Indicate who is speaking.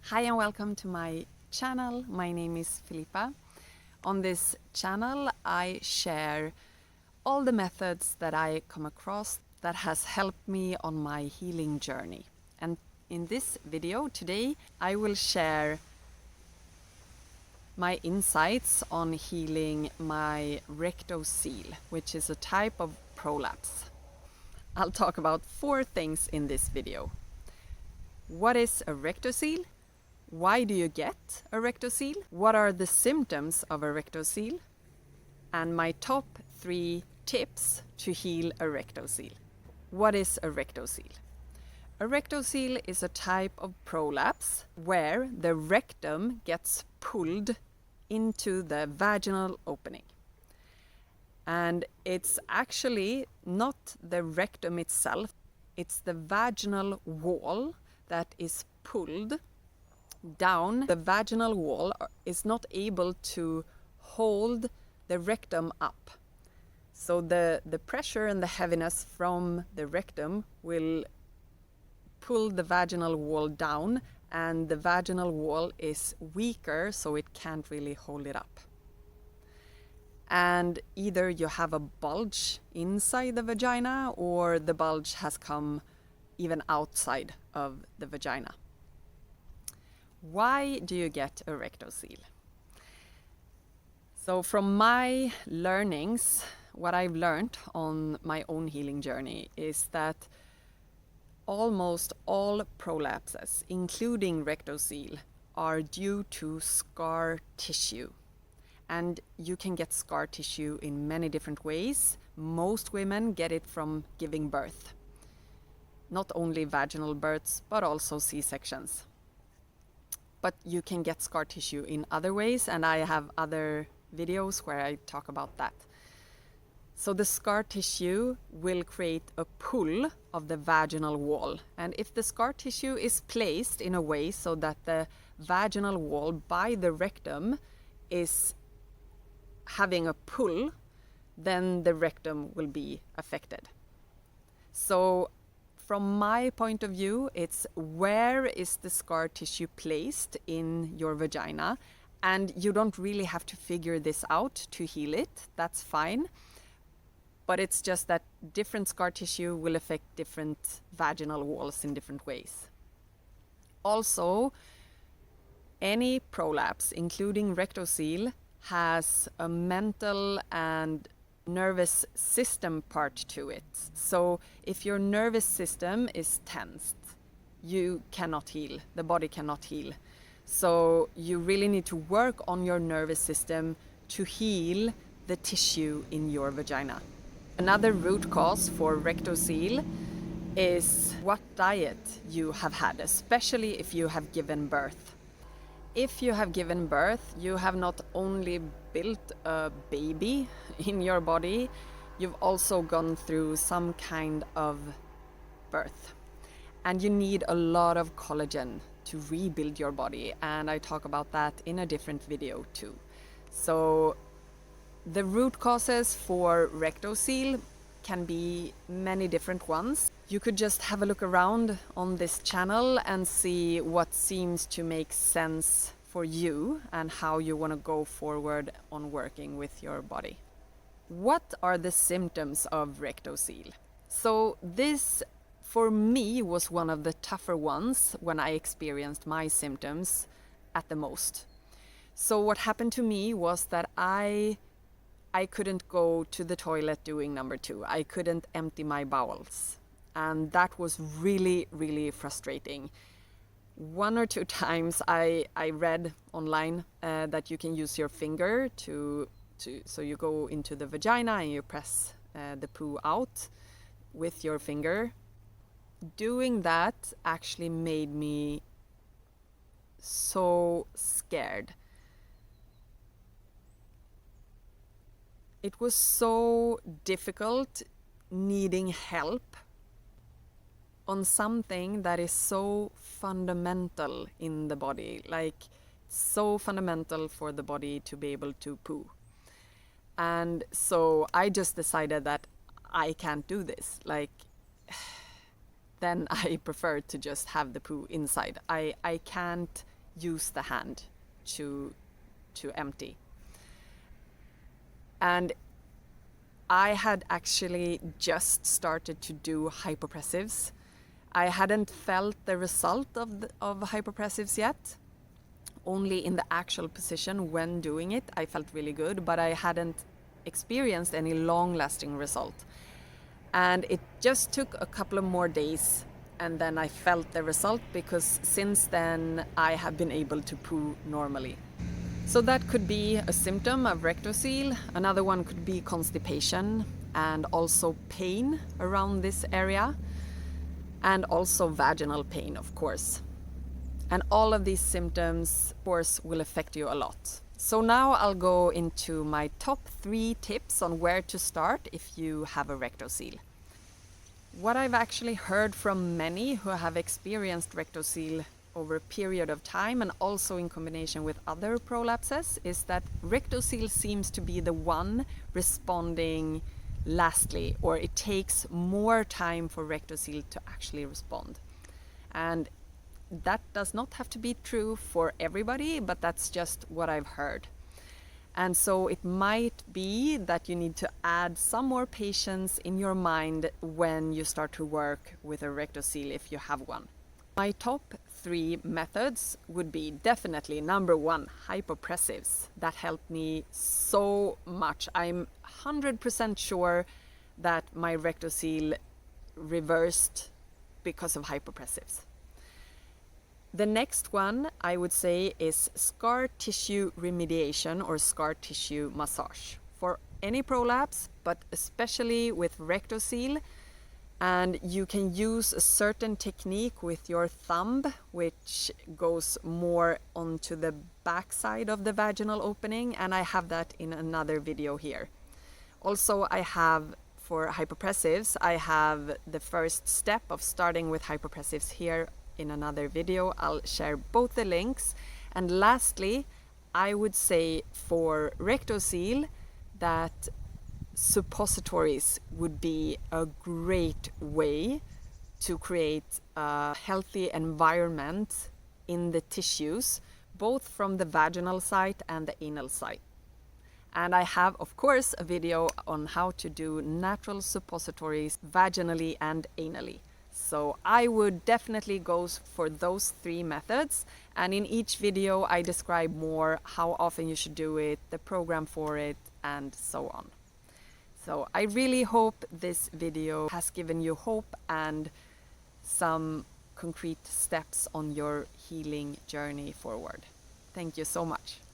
Speaker 1: Hi and welcome to my channel. My name is Filippa. On this channel I share all the methods that I come across that has helped me on my healing journey. And in this video today I will share my insights on healing my rectocele, which is a type of prolapse. I'll talk about 4 things in this video. What is a rectocele? Why do you get a rectocele? What are the symptoms of a rectocele? And my top 3 tips to heal a rectocele. What is a rectocele? A rectocele is a type of prolapse where the rectum gets pulled into the vaginal opening. And it's actually not the rectum itself, it's the vaginal wall that is pulled down. The vaginal wall is not able to hold the rectum up. So the pressure and the heaviness from the rectum will pull the vaginal wall down, and the vaginal wall is weaker, so it can't really hold it up. And either you have a bulge inside the vagina or the bulge has come even outside of the vagina. Why do you get a rectocele? So from my learnings, what I've learned on my own healing journey is that almost all prolapses, including rectocele, are due to scar tissue. And you can get scar tissue in many different ways. Most women get it from giving birth. Not only vaginal births, but also C-sections. But you can get scar tissue in other ways, and I have other videos where I talk about that. So the scar tissue will create a pull of the vaginal wall. And if the scar tissue is placed in a way so that the vaginal wall by the rectum is having a pull, then the rectum will be affected. So from my point of view, it's where is the scar tissue placed in your vagina, and you don't really have to figure this out to heal it. That's fine. But it's just that different scar tissue will affect different vaginal walls in different ways. Also, any prolapse, including rectocele, has a mental and nervous system part to it. So if your nervous system is tensed, you cannot heal. The body cannot heal. So you really need to work on your nervous system to heal the tissue in your vagina. Another root cause for rectocele is what diet you have had, especially if you have given birth. If you have given birth, you have not only built a baby in your body, you've also gone through some kind of birth. And you need a lot of collagen to rebuild your body, and I talk about that in a different video too. So the root causes for rectocele can be many different ones. You could just have a look around on this channel and see what seems to make sense for you and how you want to go forward on working with your body. What are the symptoms of rectocele? So this, for me, was one of the tougher ones when I experienced my symptoms at the most. So what happened to me was that I couldn't go to the toilet doing number 2. I couldn't empty my bowels. And that was really, really frustrating. 1 or 2 times I read online that you can use your finger so you go into the vagina and you press the poo out with your finger. Doing that actually made me so scared. It was so difficult needing help on something that is so fundamental in the body, like so fundamental for the body to be able to poo. And so I just decided that I can't do this. Then I prefer to just have the poo inside. I can't use the hand to empty. And I had actually just started to do hypopressives. I hadn't felt the result of hypopressives yet. Only in the actual position when doing it, I felt really good, but I hadn't experienced any long-lasting result. And it just took a couple of more days, and then I felt the result, because since then I have been able to poo normally. So that could be a symptom of rectocele. Another one could be constipation and also pain around this area, and also vaginal pain, of course. And all of these symptoms, of course, will affect you a lot. So now I'll go into my top 3 tips on where to start if you have a rectocele. What I've actually heard from many who have experienced rectocele over a period of time, and also in combination with other prolapses, is that rectocele seems to be the one responding lastly, or it takes more time for rectocele to actually respond. And that does not have to be true for everybody, but that's just what I've heard. And so it might be that you need to add some more patience in your mind when you start to work with a rectocele if you have one. My top 3 methods would be definitely number 1, hypopressives. That helped me so much. I'm 100% sure that my rectocele reversed because of hypopressives. The next one I would say is scar tissue remediation or scar tissue massage for any prolapse, but especially with rectocele. And you can use a certain technique with your thumb, which goes more onto the backside of the vaginal opening, and I have that in another video here. Also, I have, for hypopressives, I have the first step of starting with hypopressives here in another video. I'll share both the links. And lastly, I would say for rectocele that suppositories would be a great way to create a healthy environment in the tissues, both from the vaginal site and the anal site. And I have, of course, a video on how to do natural suppositories vaginally and anally. So I would definitely go for those 3 methods, and in each video I describe more how often you should do it, the program for it, and so on. So I really hope this video has given you hope and some concrete steps on your healing journey forward. Thank you so much.